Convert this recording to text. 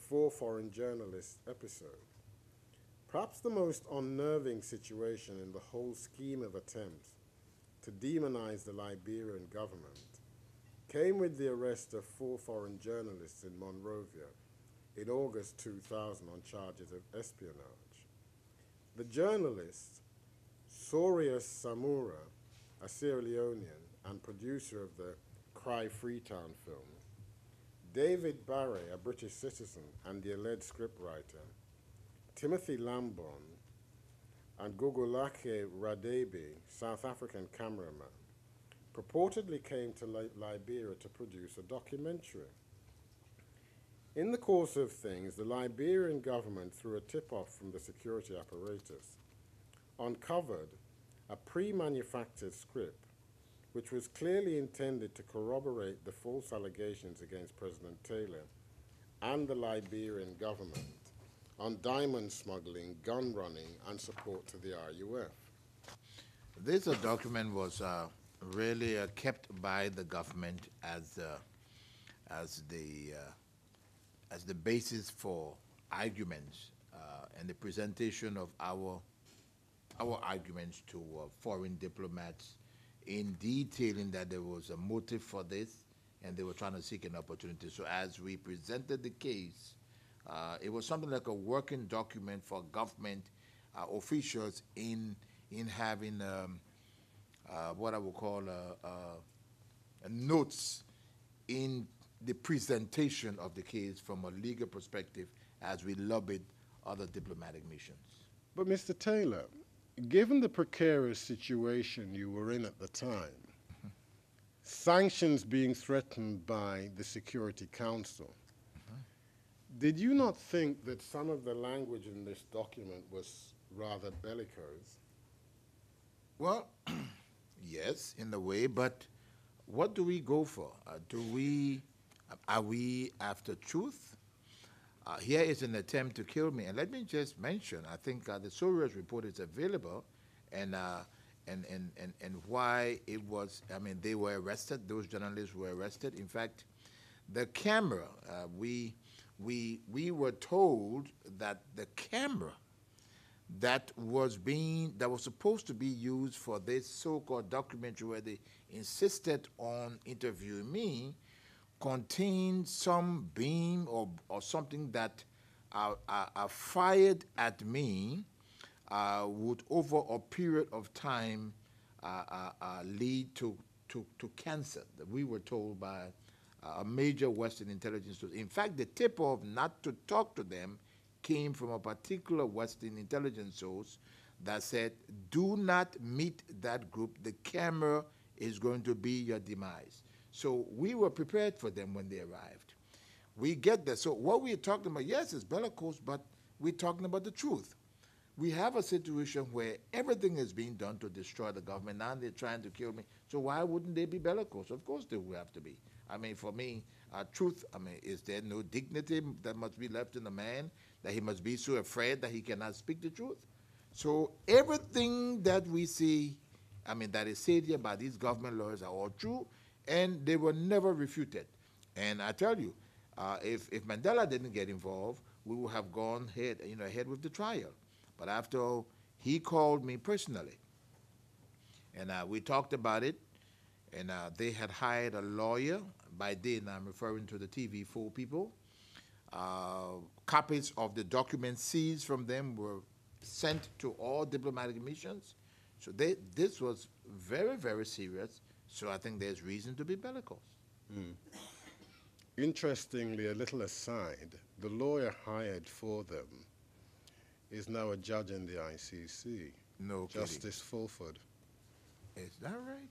4 foreign journalists episode. Perhaps the most unnerving situation in the whole scheme of attempts to demonize the Liberian government came with the arrest of 4 foreign journalists in Monrovia in August 2000 on charges of espionage. The journalists, Sorious Samura, a Sierra Leonean and producer of the Cry Freetown film, David Barre, a British citizen and the alleged scriptwriter, Timothy Lambon, and Gugulake Radebe, South African cameraman, purportedly came to Liberia to produce a documentary. In the course of things, the Liberian government, through a tip-off from the security apparatus, uncovered a pre-manufactured script which was clearly intended to corroborate the false allegations against President Taylor and the Liberian government on diamond smuggling, gun running, and support to the RUF. This document was really kept by the government as the basis for arguments and the presentation of our arguments to foreign diplomats, in detailing that there was a motive for this and they were trying to seek an opportunity. So as we presented the case, it was something like a working document for government officials in having what I would call notes in the presentation of the case from a legal perspective as we lobbied other diplomatic missions. But Mr. Taylor, given the precarious situation you were in at the time, sanctions being threatened by the Security Council, did you not think that some of the language in this document was rather bellicose? Well, yes, in a way, but what do we go for? Are we after truth? Here is an attempt to kill me. And let me just mention, I think the Sorious report is available, and why it was, I mean, they were arrested, those journalists were arrested. In fact, the camera, we were told that the camera that was supposed to be used for this so-called documentary where they insisted on interviewing me contained some beam or something that fired at me would over a period of time lead to cancer. We were told by a major Western intelligence source. In fact, the tip-off not to talk to them came from a particular Western intelligence source that said, do not meet that group. The camera is going to be your demise. So we were prepared for them when they arrived. We get there. So what we're talking about, yes, it's bellicose, but we're talking about the truth. We have a situation where everything is being done to destroy the government. Now they're trying to kill me. So why wouldn't they be bellicose? Of course they will have to be. I mean, for me, truth, I mean, is there no dignity that must be left in a man, that he must be so afraid that he cannot speak the truth? So everything that we see, I mean, that is said here by these government lawyers are all true, and they were never refuted. And I tell you, if Mandela didn't get involved, we would have gone ahead with the trial. But after all, he called me personally, and we talked about it, and they had hired a lawyer. By then, I'm referring to the TV4 people. Copies of the documents seized from them were sent to all diplomatic missions. So this was very, very serious. So I think there's reason to be bellicose. Mm. Interestingly, a little aside, the lawyer hired for them is now a judge in the ICC. No kidding. Justice Fulford. Is that right?